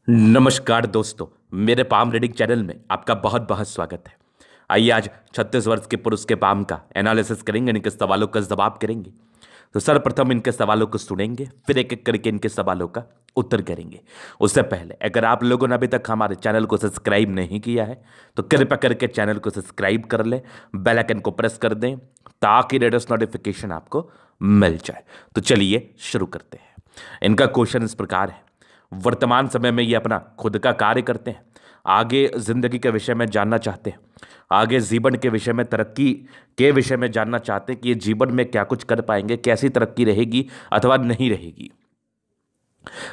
नमस्कार दोस्तों। मेरे पाम रीडिंग चैनल में आपका बहुत बहुत स्वागत है। आइए आज 36 वर्ष के पुरुष के पाम का एनालिसिस करेंगे, इनके सवालों का जवाब करेंगे। तो सर्वप्रथम इनके सवालों को सुनेंगे, फिर एक एक करके इनके सवालों का उत्तर करेंगे। उससे पहले अगर आप लोगों ने अभी तक हमारे चैनल को सब्सक्राइब नहीं किया है तो कृपया करके चैनल को सब्सक्राइब कर लें, बेल आइकन को प्रेस कर दें ताकि लेटेस्ट नोटिफिकेशन आपको मिल जाए। तो चलिए शुरू करते हैं। इनका क्वेश्चन इस प्रकार है। वर्तमान समय में ये अपना खुद का कार्य करते हैं, आगे जिंदगी के विषय में जानना चाहते हैं, आगे जीवन के विषय में, तरक्की के विषय में जानना चाहते हैं कि ये जीवन में क्या कुछ कर पाएंगे, कैसी तरक्की रहेगी अथवा नहीं रहेगी।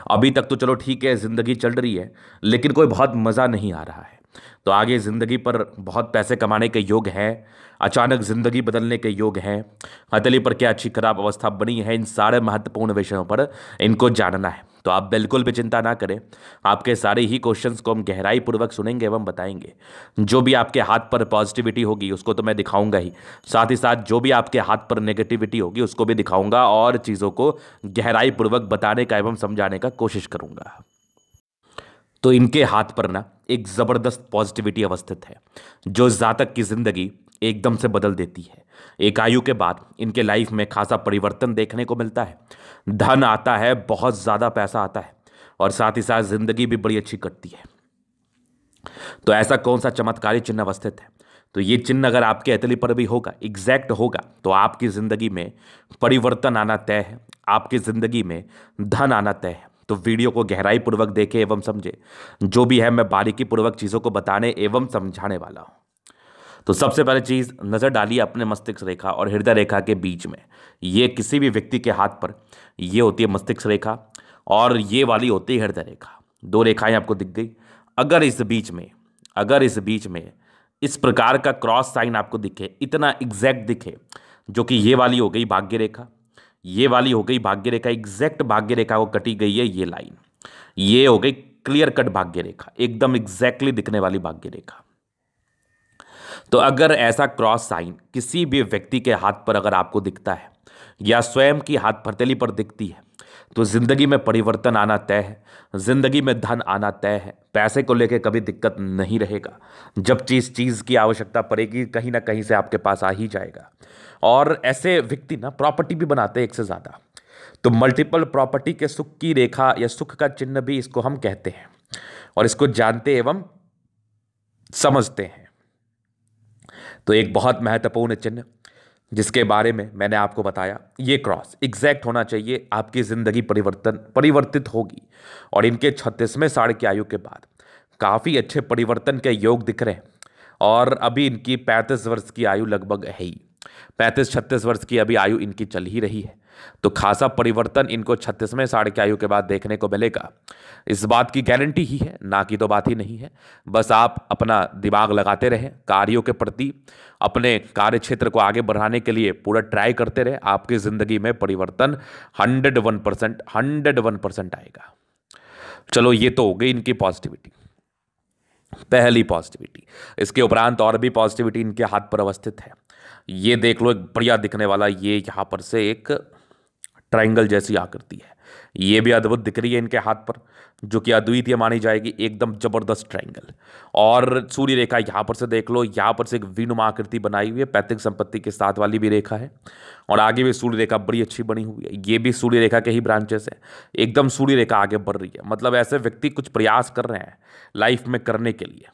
अभी तक तो चलो ठीक है, जिंदगी चल रही है, लेकिन कोई बहुत मज़ा नहीं आ रहा है। तो आगे ज़िंदगी पर बहुत पैसे कमाने के योग हैं, अचानक ज़िंदगी बदलने के योग हैं, हथेली पर क्या अच्छी खराब अवस्था बनी है, इन सारे महत्वपूर्ण विषयों पर इनको जानना है। तो आप बिल्कुल भी चिंता ना करें, आपके सारे ही क्वेश्चंस को हम गहराई पूर्वक सुनेंगे एवं बताएंगे। जो भी आपके हाथ पर पॉजिटिविटी होगी उसको तो मैं दिखाऊंगा ही, साथ ही साथ जो भी आपके हाथ पर नेगेटिविटी होगी उसको भी दिखाऊंगा और चीज़ों को गहराई पूर्वक बताने का एवं समझाने का कोशिश करूंगा। तो इनके हाथ पर ना एक ज़बरदस्त पॉजिटिविटी अवस्थित है जो जातक की ज़िंदगी एकदम से बदल देती है। एक आयु के बाद इनके लाइफ में खासा परिवर्तन देखने को मिलता है, धन आता है, बहुत ज़्यादा पैसा आता है और साथ ही साथ ज़िंदगी भी बड़ी अच्छी कटती है। तो ऐसा कौन सा चमत्कारी चिन्ह अवस्थित है? तो ये चिन्ह अगर आपके हथेली पर भी होगा, एग्जैक्ट होगा, तो आपकी ज़िंदगी में परिवर्तन आना तय है, आपकी ज़िंदगी में धन आना तय है। तो वीडियो को गहराई पूर्वक देखें एवं समझे, जो भी है मैं बारीकी पूर्वक चीज़ों को बताने एवं समझाने वाला हूँ। तो सबसे पहले चीज़, नज़र डालिए अपने मस्तिष्क रेखा और हृदय रेखा के बीच में। ये किसी भी व्यक्ति के हाथ पर ये होती है मस्तिष्क रेखा और ये वाली होती है हृदय रेखा। दो रेखाएं आपको दिख गई। अगर इस बीच में इस प्रकार का क्रॉस साइन आपको दिखे, इतना एग्जैक्ट दिखे, जो कि ये वाली हो गई भाग्य रेखा, ये वाली हो गई भाग्य रेखा, एग्जैक्ट भाग्य रेखा को कटी गई है ये लाइन, ये हो गई क्लियर कट भाग्य रेखा, एकदम एग्जैक्टली दिखने वाली भाग्य रेखा। तो अगर ऐसा क्रॉस साइन किसी भी व्यक्ति के हाथ पर अगर आपको दिखता है या स्वयं की हाथ हथेली पर दिखती है तो जिंदगी में परिवर्तन आना तय है, जिंदगी में धन आना तय है, पैसे को लेकर कभी दिक्कत नहीं रहेगा। जब चीज़ की आवश्यकता पड़ेगी कहीं ना कहीं से आपके पास आ ही जाएगा। और ऐसे व्यक्ति ना प्रॉपर्टी भी बनाते हैं एक से ज़्यादा। तो मल्टीपल प्रॉपर्टी के सुख की रेखा या सुख का चिन्ह भी इसको हम कहते हैं और इसको जानते एवं समझते हैं। तो एक बहुत महत्वपूर्ण चिन्ह जिसके बारे में मैंने आपको बताया, ये क्रॉस एग्जैक्ट होना चाहिए, आपकी ज़िंदगी परिवर्तित होगी। और इनके 36वें साल की आयु के बाद काफ़ी अच्छे परिवर्तन के योग दिख रहे हैं। और अभी इनकी 35 वर्ष की आयु लगभग है ही, 35-36 वर्ष की अभी आयु इनकी चल ही रही है। तो खासा परिवर्तन इनको 36वें साल की आयु के बाद देखने को मिलेगा, इस बात की गारंटी ही है, ना की तो बात ही नहीं है। बस आप अपना दिमाग लगाते रहें, कार्यों के प्रति अपने कार्य क्षेत्र को आगे बढ़ाने के लिए पूरा ट्राई करते रहे, आपकी ज़िंदगी में परिवर्तन 101% आएगा। चलो ये तो हो गई इनकी पॉजिटिविटी, पहली पॉजिटिविटी। इसके उपरांत और भी पॉजिटिविटी इनके हाथ पर अवस्थित है। ये देख लो, एक बढ़िया दिखने वाला, ये यहाँ पर से एक ट्रायंगल जैसी आकृति है, ये भी अद्भुत दिख रही है इनके हाथ पर, जो कि अद्वितीय मानी जाएगी, एकदम जबरदस्त ट्रायंगल। और सूर्य रेखा यहाँ पर से देख लो, यहाँ पर से एक विनुमा आकृति बनाई हुई है, पैतृक संपत्ति के साथ वाली भी रेखा है। और आगे भी सूर्य रेखा बड़ी अच्छी बनी हुई है, ये भी सूर्य रेखा के ही ब्रांचेस है, एकदम सूर्य रेखा आगे बढ़ रही है। मतलब ऐसे व्यक्ति कुछ प्रयास कर रहे हैं लाइफ में करने के लिए,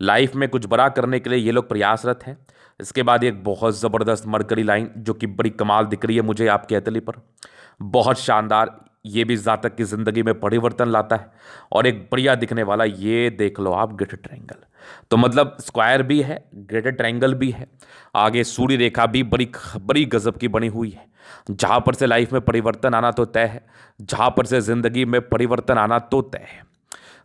लाइफ में कुछ बड़ा करने के लिए ये लोग प्रयासरत हैं। इसके बाद एक बहुत ज़बरदस्त मरकरी लाइन जो कि बड़ी कमाल दिख रही है मुझे आपके हथेली पर, बहुत शानदार, ये भी जातक की ज़िंदगी में परिवर्तन लाता है। और एक बढ़िया दिखने वाला, ये देख लो आप, ग्रेटर ट्रायंगल। तो मतलब स्क्वायर भी है, ग्रेटर ट्रायंगल भी है, आगे सूर्य रेखा भी बड़ी बड़ी गजब की बनी हुई है। जहाँ पर से लाइफ में परिवर्तन आना तो तय है, जहाँ पर से ज़िंदगी में परिवर्तन आना तो तय है।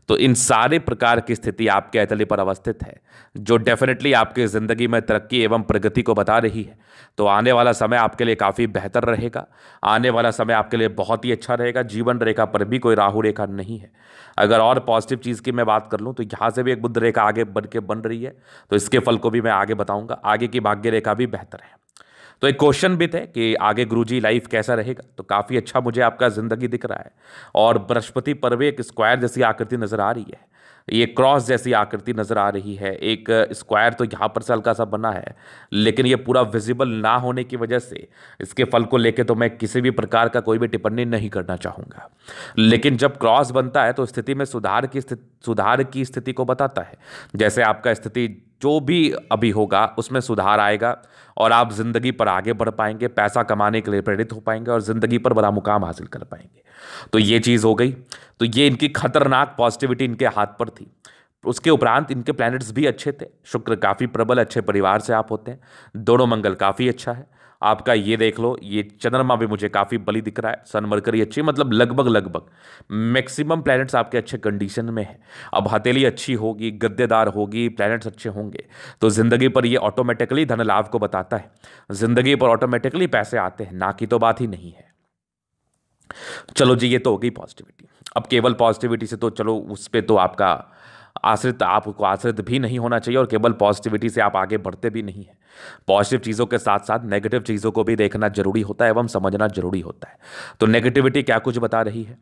तो इन सारे प्रकार की स्थिति आपके हथेली पर अवस्थित है, जो डेफिनेटली आपकी ज़िंदगी में तरक्की एवं प्रगति को बता रही है। तो आने वाला समय आपके लिए काफ़ी बेहतर रहेगा, आने वाला समय आपके लिए बहुत ही अच्छा रहेगा। जीवन रेखा पर भी कोई राहु रेखा नहीं है। अगर और पॉजिटिव चीज़ की मैं बात कर लूँ तो यहाँ से भी एक बुध रेखा आगे बढ़ के बन रही है, तो इसके फल को भी मैं आगे बताऊँगा। आगे की भाग्य रेखा भी बेहतर है। तो एक क्वेश्चन भी थे कि आगे गुरुजी लाइफ कैसा रहेगा, तो काफ़ी अच्छा मुझे आपका ज़िंदगी दिख रहा है। और बृहस्पति पर भी एक स्क्वायर जैसी आकृति नज़र आ रही है, ये क्रॉस जैसी आकृति नज़र आ रही है। एक स्क्वायर तो यहाँ पर से हल्का सा बना है, लेकिन ये पूरा विजिबल ना होने की वजह से इसके फल को लेके तो मैं किसी भी प्रकार का कोई भी टिप्पणी नहीं करना चाहूँगा। लेकिन जब क्रॉस बनता है तो स्थिति में सुधार की स्थिति को बताता है। जैसे आपका स्थिति जो भी अभी होगा उसमें सुधार आएगा और आप जिंदगी पर आगे बढ़ पाएंगे, पैसा कमाने के लिए प्रेरित हो पाएंगे और जिंदगी पर बड़ा मुकाम हासिल कर पाएंगे। तो ये चीज़ हो गई। तो ये इनकी खतरनाक पॉजिटिविटी इनके हाथ पर थी। उसके उपरांत इनके प्लैनेट्स भी अच्छे थे। शुक्र काफ़ी प्रबल, अच्छे परिवार से आप होते हैं। दोनों मंगल काफ़ी अच्छा है आपका। ये देख लो, ये चंद्रमा भी मुझे काफ़ी बली दिख रहा है। सन मरकरी अच्छी, मतलब लगभग मैक्सिमम प्लैनेट्स आपके अच्छे कंडीशन में है। अब हथेली अच्छी होगी, गद्देदार होगी, प्लैनेट्स अच्छे होंगे तो जिंदगी पर ये ऑटोमेटिकली धन लाभ को बताता है। जिंदगी पर ऑटोमेटिकली पैसे आते हैं, ना की तो बात ही नहीं है। चलो जी, ये तो हो गई पॉजिटिविटी। अब केवल पॉजिटिविटी से तो चलो उस पर तो आपका आपको आश्रित भी नहीं होना चाहिए और केवल पॉजिटिविटी से आप आगे बढ़ते भी नहीं हैं। पॉजिटिव चीज़ों के साथ साथ नेगेटिव चीज़ों को भी देखना जरूरी होता है एवं समझना जरूरी होता है। तो नेगेटिविटी क्या कुछ बता रही है?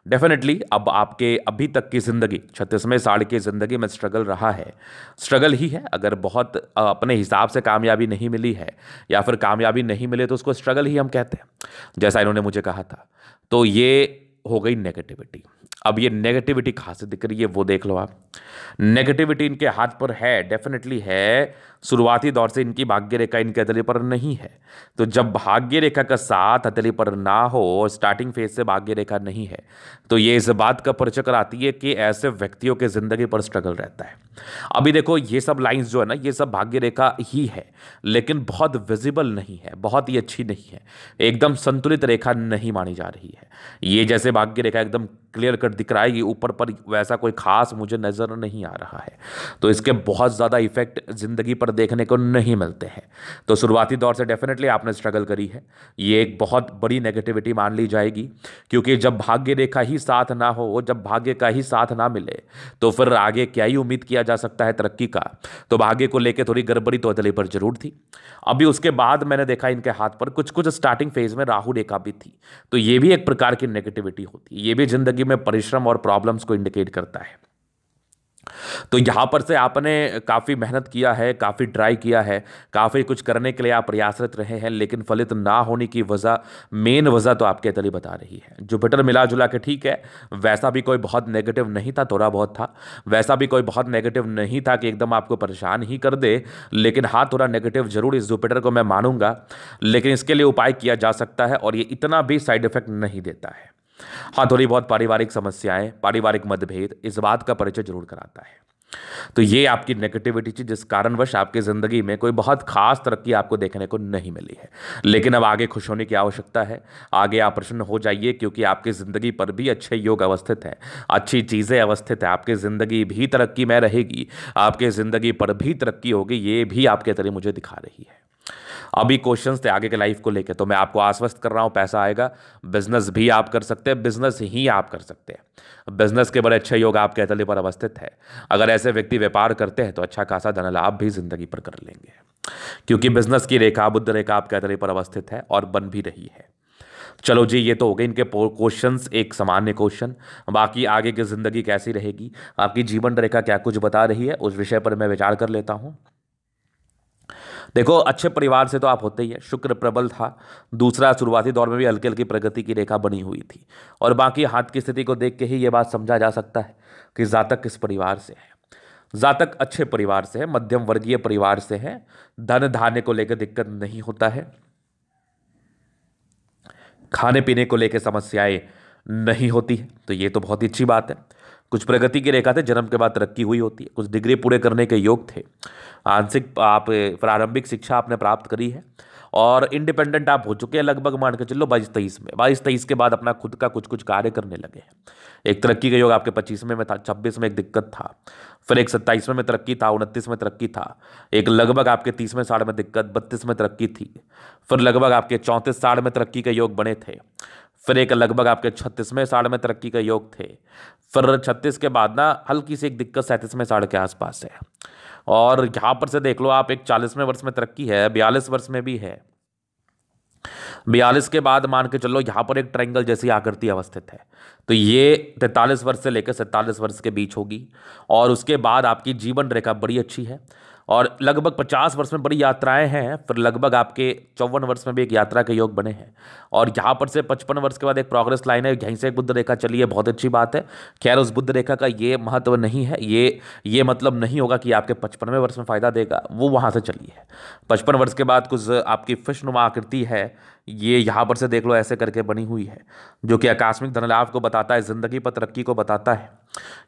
डेफिनेटली अब आपके अभी तक की ज़िंदगी 36वें साल की ज़िंदगी में स्ट्रगल रहा है, स्ट्रगल ही है। अगर बहुत अपने हिसाब से कामयाबी नहीं मिली है या फिर कामयाबी नहीं मिले तो उसको स्ट्रगल ही हम कहते हैं, जैसा इन्होंने मुझे कहा था। तो ये हो गई नेगेटिविटी। अब ये नेगेटिविटी कहाँ से दिख रही है वो देख लो आप। नेगेटिविटी इनके हाथ पर है, डेफिनेटली है। शुरुआती दौर से इनकी भाग्य रेखा इनके हथेली पर नहीं है। तो जब भाग्य रेखा का साथ हथेली पर ना हो और स्टार्टिंग फेज से भाग्य रेखा नहीं है तो ये इस बात का परिचय कराती है कि ऐसे व्यक्तियों के जिंदगी पर स्ट्रगल रहता है। अभी देखो, ये सब लाइंस जो है ना, ये सब भाग्य रेखा ही है, लेकिन बहुत विजिबल नहीं है, बहुत ही अच्छी नहीं है, एकदम संतुलित रेखा नहीं मानी जा रही है। ये जैसे भाग्य रेखा एकदम क्लियर कट दिख रहा है, ये ऊपर पर वैसा कोई खास मुझे नजर नहीं आ रहा है। तो इसके बहुत ज़्यादा इफेक्ट जिंदगी पर देखने को नहीं मिलते हैं। तो शुरुआती दौर से डेफिनेटली आपने स्ट्रगल करी है, ये एक बहुत बड़ी नेगेटिविटी मान ली जाएगी। क्योंकि जब भाग्य रेखा ही साथ ना हो, जब भाग्य का ही साथ ना मिले तो फिर आगे क्या ही उम्मीद किया जा सकता है तरक्की का। तो भाग्य को लेकर थोड़ी गड़बड़ी तो हथेली पर जरूर थी। अभी उसके बाद मैंने देखा इनके हाथ पर कुछ कुछ स्टार्टिंग फेज में राहु रेखा भी थी। तो ये भी एक प्रकार की नेगेटिविटी होती है, ये भी जिंदगी में परिश्रम और प्रॉब्लम्स को इंडिकेट करता है। तो यहां पर से आपने काफ़ी मेहनत किया है, काफ़ी ट्राई किया है, काफ़ी कुछ करने के लिए आप प्रयासरत रहे हैं, लेकिन फलित ना होने की वजह, मेन वजह तो आपके तली बता रही है। जुपिटर मिला जुला के ठीक है, वैसा भी कोई बहुत नेगेटिव नहीं था, थोड़ा बहुत था। वैसा भी कोई बहुत नेगेटिव नहीं था कि एकदम आपको परेशान ही कर दे, लेकिन हाँ, थोड़ा नेगेटिव जरूर इस जुपिटर को मैं मानूंगा। लेकिन इसके लिए उपाय किया जा सकता है और ये इतना भी साइड इफेक्ट नहीं देता है। हाँ, थोड़ी बहुत पारिवारिक समस्याएं, पारिवारिक मतभेद इस बात का परिचय जरूर कराता है। तो ये आपकी नेगेटिविटी थी जिस कारणवश आपकी ज़िंदगी में कोई बहुत खास तरक्की आपको देखने को नहीं मिली है। लेकिन अब आगे खुश होने की आवश्यकता है, आगे आप प्रसन्न हो जाइए, क्योंकि आपकी ज़िंदगी पर भी अच्छे योग अवस्थित हैं, अच्छी चीज़ें अवस्थित है। आपकी ज़िंदगी भी तरक्की में रहेगी, आपकी ज़िंदगी पर भी तरक्की होगी, ये भी आपके तरह मुझे दिखा रही है। अभी क्वेश्चंस थे आगे के लाइफ को लेकर, तो मैं आपको आश्वस्त कर रहा हूँ, पैसा आएगा। बिजनेस भी आप कर सकते हैं, बिजनेस ही आप कर सकते हैं। बिजनेस के बड़े अच्छे योग आपके हथेली पर अवस्थित है। अगर ऐसे व्यक्ति व्यापार करते हैं तो अच्छा खासा धन लाभ भी जिंदगी पर कर लेंगे, क्योंकि बिजनेस की रेखा, बुद्ध रेखा आपके हथेली पर अवस्थित है और बन भी रही है। चलो जी, ये तो हो गए इनके क्वेश्चंस, एक सामान्य क्वेश्चन। बाकी आगे की जिंदगी कैसी रहेगी, आपकी जीवन रेखा क्या कुछ बता रही है, उस विषय पर मैं विचार कर लेता हूँ। देखो, अच्छे परिवार से तो आप होते ही हैं, शुक्र प्रबल था। दूसरा, शुरुआती दौर में भी हल्की हल्की प्रगति की रेखा बनी हुई थी। और बाकी हाथ की स्थिति को देख के ही ये बात समझा जा सकता है कि जातक किस परिवार से है। जातक अच्छे परिवार से है, मध्यम वर्गीय परिवार से है, धन धान्य को लेकर दिक्कत नहीं होता है, खाने पीने को लेकर समस्याएं नहीं होती है। तो ये तो बहुत ही अच्छी बात है। कुछ प्रगति की रेखा थे, जन्म के बाद तरक्की हुई होती है, कुछ डिग्री पूरे करने के योग थे, आंशिक आप प्रारंभिक शिक्षा आपने प्राप्त करी है और इंडिपेंडेंट आप हो चुके हैं लगभग, मान के चलो 22-23 में। 22-23 के बाद अपना खुद का कुछ कुछ कार्य करने लगे हैं। एक तरक्की का योग आपके 25वें में था, 26 में एक दिक्कत था, फिर एक 27वें में तरक्की था, 29 में तरक्की था, एक लगभग आपके 30वें साल में दिक्कत, 32 में तरक्की थी, फिर लगभग आपके 34 साल में तरक्की के योग बने थे, फिर एक लगभग आपके 36वें साल में तरक्की के योग थे, फिर 36 के बाद ना हल्की सी एक दिक्कत 37वें साल के आसपास है। और यहाँ पर से देख लो आप, एक 40वें वर्ष में तरक्की है, 42 वर्ष में भी है, 42 के बाद मान के चलो यहाँ पर एक ट्रायंगल जैसी आकृति अवस्थित है, तो ये 43 वर्ष से लेकर 47 वर्ष के बीच होगी। और उसके बाद आपकी जीवन रेखा बड़ी अच्छी है और लगभग 50 वर्ष में बड़ी यात्राएं हैं, फिर लगभग आपके 54 वर्ष में भी एक यात्रा के योग बने हैं। और यहाँ पर से 55 वर्ष के बाद एक प्रोग्रेस लाइन है, यहीं से एक बुद्ध रेखा चली है, बहुत अच्छी बात है। खैर उस बुद्ध रेखा का ये महत्व नहीं है, ये मतलब नहीं होगा कि आपके 55वें वर्ष में फायदा देगा, वो वहाँ से चली है। 55 वर्ष के बाद कुछ आपकी फिशनुमा आकृति है, ये यहाँ पर से देख लो ऐसे करके बनी हुई है, जो कि आकस्मिक धन लाभ को बताता है, जिंदगी पर तरक्की को बताता है।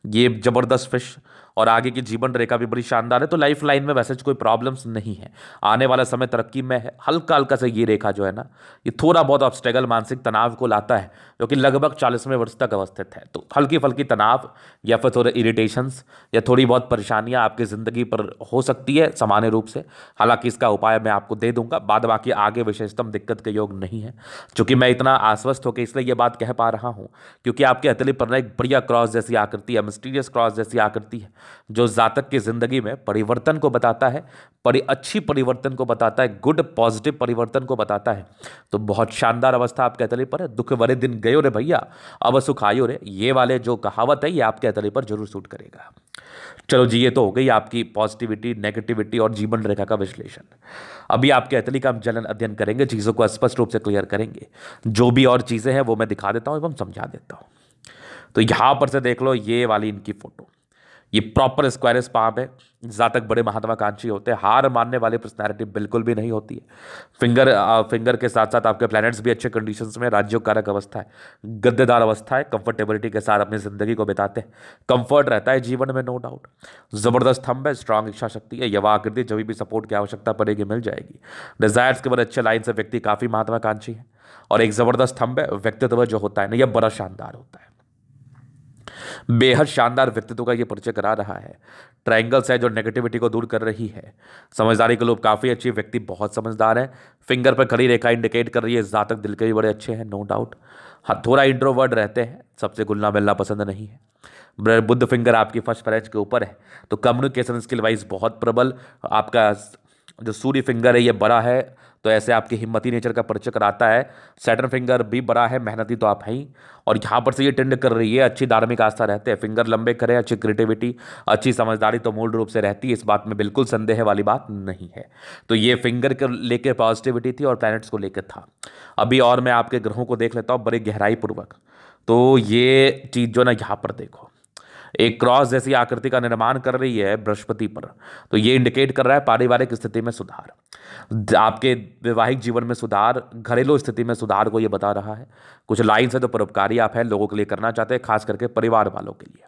ये जबरदस्त फिश और आगे की जीवन रेखा भी बड़ी शानदार है। तो लाइफ लाइन में वैसे कोई प्रॉब्लम्स नहीं है, आने वाला समय तरक्की में है। हल्का हल्का से ये रेखा जो है ना, ये थोड़ा बहुत ऑब्स्टेकल मानसिक तनाव को लाता है, जो कि लगभग 40वें वर्ष तक अवस्थित है। तो हल्की फल्की तनाव या फिर थोड़े इरिटेशंस या थोड़ी बहुत परेशानियां आपकी ज़िंदगी पर हो सकती है सामान्य रूप से। हालांकि इसका उपाय मैं आपको दे दूंगा, बाद बाकी आगे विशेषतम दिक्कत के योग नहीं है। चूंकि मैं इतना आश्वस्त होकर इसलिए ये बात कह पा रहा हूँ क्योंकि आपके हथेली पर ना एक बढ़िया क्रॉस जैसी आकृति है, मिस्टीरियस क्रॉस जैसी आकृति है, जो जातक की जिंदगी में परिवर्तन को बताता है, अच्छी परिवर्तन को बताता है, गुड पॉजिटिव परिवर्तन को बताता है। तो बहुत शानदार अवस्था आपके हथेली पर है। दुख भरे दिन गयो रे भैया, अब सुख आयो रे, ये वाले जो कहावत है ये आपके हथेली पर जरूर सूट करेगा। चलो जी, ये तो हो गई आपकी पॉजिटिविटी, नेगेटिविटी और जीवन रेखा का विश्लेषण। अभी आपके हथेली का हम जलन अध्ययन करेंगे, चीज़ों को स्पष्ट रूप से क्लियर करेंगे। जो भी और चीज़ें हैं वो मैं दिखा देता हूँ एवं समझा देता हूँ। तो यहाँ पर से देख लो ये वाली इनकी फोटो, ये प्रॉपर स्क्वायरस पाम है। जातक बड़े महत्वाकांक्षी होते हैं, हार मानने वाली पर्सनैलिटी बिल्कुल भी नहीं होती है। फिंगर के साथ साथ आपके प्लैनेट्स भी अच्छे कंडीशंस में, राज्यों कारक अवस्था है, गद्देदार अवस्था है, कंफर्टेबिलिटी के साथ अपनी जिंदगी को बिताते हैं, कंफर्ट रहता है जीवन में, नो डाउट। जबरदस्त थंब है, स्ट्रांग इच्छा शक्ति है, युवा आकृति, जब भी सपोर्ट की आवश्यकता पड़ेगी मिल जाएगी। डिजायर्स के बड़े अच्छे लाइन से व्यक्ति काफी महत्वाकांक्षी है और एक जबरदस्त थंब है। व्यक्तित्व जो होता है ना, यह बड़ा शानदार होता है, बेहद शानदार व्यक्तित्व का ये परिचय करा रहा है। ट्रायंगल्स है जो नेगेटिविटी को दूर कर रही है। समझदारी के लोग काफ़ी अच्छी, व्यक्ति बहुत समझदार है। फिंगर पर खड़ी रेखा इंडिकेट कर रही है जातक दिल के भी बड़े अच्छे हैं, नो डाउट। हाँ, थोड़ा इंट्रोवर्ट रहते हैं, सबसे घुलना मिलना पसंद नहीं है। बुद्ध फिंगर आपकी फर्स्ट फ्लैच के ऊपर है, तो कम्युनिकेशन स्किल वाइज बहुत प्रबल। आपका जो सूर्य फिंगर है ये बड़ा है, तो ऐसे आपकी हिम्मती नेचर का परिचय कराता है। सैटर्न फिंगर भी बड़ा है, मेहनती तो आप हैं ही। और यहाँ पर से ये टेंड कर रही है, अच्छी धार्मिक आस्था रहते हैं। फिंगर लंबे करें, अच्छी क्रिएटिविटी, अच्छी समझदारी तो मूल रूप से रहती है, इस बात में बिल्कुल संदेह वाली बात नहीं है। तो ये फिंगर के लेके पॉजिटिविटी थी और प्लैनेट्स को लेकर था। अभी और मैं आपके ग्रहों को देख लेता हूँ बड़ी गहराई पूर्वक। तो ये चीज़ जो ना यहाँ पर देखो, एक क्रॉस जैसी आकृति का निर्माण कर रही है बृहस्पति पर, तो ये इंडिकेट कर रहा है पारिवारिक स्थिति में सुधार, आपके वैवाहिक जीवन में सुधार, घरेलू स्थिति में सुधार को ये बता रहा है। कुछ लाइन्स है जो परोपकारी आप हैं, लोगों के लिए करना चाहते हैं, खास करके परिवार वालों के लिए।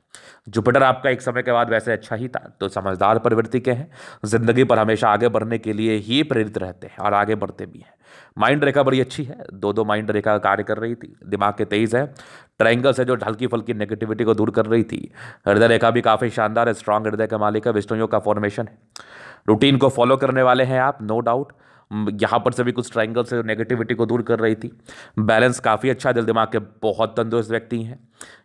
जुपिटर आपका एक समय के बाद वैसे अच्छा ही था, तो समझदार प्रवृत्ति के हैं, जिंदगी पर हमेशा आगे बढ़ने के लिए ही प्रेरित रहते हैं और आगे बढ़ते भी हैं। माइंड रेखा बड़ी अच्छी है, दो माइंड रेखा कार्य कर रही थी, दिमाग के तेज है। ट्रायंगल्स है जो हल्की फल्की नेगेटिविटी को दूर कर रही थी। हृदय रेखा भी काफ़ी शानदार है, स्ट्रांग हृदय का मालिक है, विष्णु योग का फॉर्मेशन है। रूटीन को फॉलो करने वाले हैं आप, नो डाउट। यहाँ पर से भी कुछ ट्रायंगल से नेगेटिविटी को दूर कर रही थी। बैलेंस काफ़ी अच्छा, दिल दिमाग के बहुत तंदुरुस्त व्यक्ति हैं।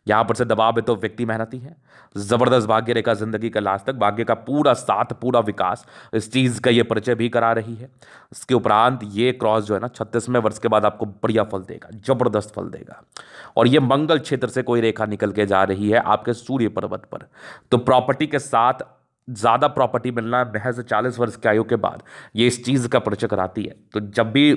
यहाँ पर से दबाव है तो व्यक्ति मेहनती है। ज़बरदस्त भाग्य रेखा जिंदगी का लास्ट तक, भाग्य का पूरा साथ, पूरा विकास, इस चीज़ का ये परिचय भी करा रही है। इसके उपरांत ये क्रॉस जो है ना 36वें वर्ष के बाद आपको बढ़िया फल देगा, जबरदस्त फल देगा। और ये मंगल क्षेत्र से कोई रेखा निकल के जा रही है आपके सूर्य पर्वत पर, तो प्रॉपर्टी के साथ ज़्यादा प्रॉपर्टी मिलना महज 40 वर्ष की आयु के बाद ये इस चीज़ का परिचय कराती है। तो जब भी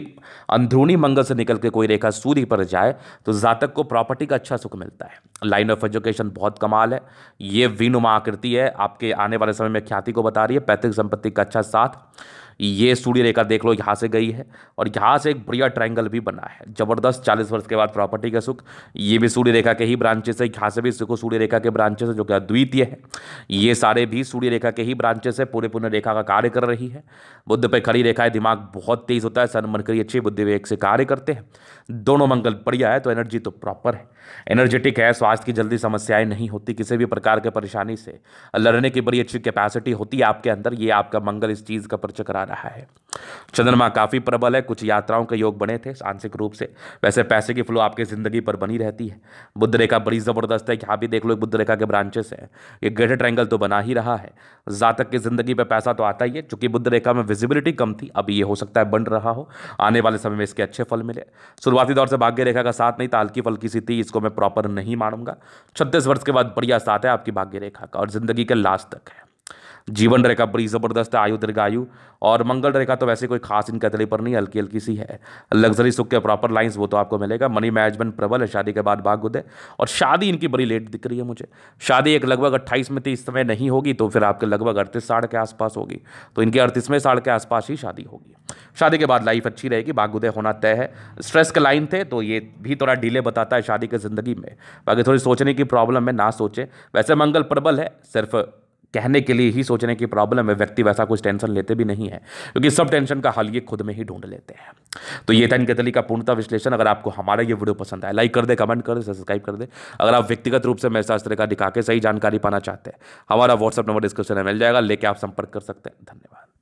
अंदरूनी मंगल से निकल के कोई रेखा सूर्य पर जाए तो जातक को प्रॉपर्टी का अच्छा सुख मिलता है। लाइन ऑफ एजुकेशन बहुत कमाल है। ये वीनुमा आकृति है, आपके आने वाले समय में ख्याति को बता रही है। पैतृक संपत्ति का अच्छा साथ, ये सूर्य रेखा देख लो यहाँ से गई है और यहाँ से एक बढ़िया ट्रायंगल भी बना है, जबरदस्त। 40 वर्ष के बाद प्रॉपर्टी का सुख, ये भी सूर्य रेखा के ही ब्रांचेस है। यहाँ से भी सुख सूर्य रेखा के ब्रांचेस है जो कि अद्वितीय है। ये सारे भी सूर्य रेखा के ही ब्रांचेस है, पूरे पूर्ण रेखा का कार्य कर रही है। बुद्ध पे खड़ी रेखा है, दिमाग बहुत तेज होता है, सन मन करी अच्छी बुद्धि विवेक से कार्य करते हैं। दोनों मंगल बढ़िया है, तो एनर्जी तो प्रॉपर है, एनर्जेटिक है। स्वास्थ्य की जल्दी समस्याएं नहीं होती, किसी भी प्रकार के परेशानी से लड़ने की बड़ी अच्छी कैपेसिटी होती है आपके अंदर। ये आपका मंगल इस चीज़ का परिचय करा रहा है। चंद्रमा काफी प्रबल है, कुछ यात्राओं के योग बने थे आंशिक रूप से। वैसे पैसे की फ्लो आपकी जिंदगी पर बनी रहती है। बुध रेखा बड़ी जबरदस्त है, यहाँ भी देख लो बुध रेखा के ब्रांचेस हैं। ये ग्रेटर ट्रायंगल तो बना ही रहा है। जातक की जिंदगी पे पैसा तो आता ही है, चूंकि बुध रेखा में विजिबिलिटी कम थी, अभी ये हो सकता है बन रहा हो, आने वाले समय में इसके अच्छे फल मिले। शुरुआती दौर से भाग्य रेखा का साथ नहीं था, हल्की फल्की सी थी, इसको मैं प्रॉपर नहीं मानूंगा। 36 वर्ष के बाद बढ़िया साथ है आपकी भाग्य रेखा का और जिंदगी के लास्ट तक है। जीवन रेखा बड़ी जबरदस्त है, आयु दीर्घायु। और मंगल रेखा तो वैसे कोई खास इनका तली पर नहीं, हल्की हल्की सी है। लग्जरी सुख के प्रॉपर लाइंस वो तो आपको मिलेगा। मनी मैनेजमेंट प्रबल है, शादी के बाद भाग उदय। और शादी इनकी बड़ी लेट दिख रही है मुझे। शादी एक लगभग 28 में थी, इस समय नहीं होगी तो फिर आपके लगभग 38 साढ़ के आसपास होगी। तो इनके 38वें साढ़ के आसपास ही शादी होगी। शादी के बाद लाइफ अच्छी रहेगी, भाग उदय होना तय है। स्ट्रेस के लाइन थे तो ये भी थोड़ा डिले बताता है शादी की जिंदगी में। बाकी थोड़ी सोचने की प्रॉब्लम है, ना सोचे। वैसे मंगल प्रबल है, सिर्फ कहने के लिए ही सोचने की प्रॉब्लम है। व्यक्ति वैसा कुछ टेंशन लेते भी नहीं है, क्योंकि सब टेंशन का हल ये खुद में ही ढूंढ लेते हैं। तो ये था इनके तली का पूर्णतः विश्लेषण। अगर आपको हमारा ये वीडियो पसंद आया, लाइक कर दे, कमेंट कर दे, सब्सक्राइब कर दे। अगर आप व्यक्तिगत रूप से मेरे साथ इस तरह का दिखा के सही जानकारी पाना चाहते हैं, हमारा व्हाट्सअप नंबर डिस्क्रिप्शन में मिल जाएगा, लेके आप संपर्क कर सकते हैं। धन्यवाद।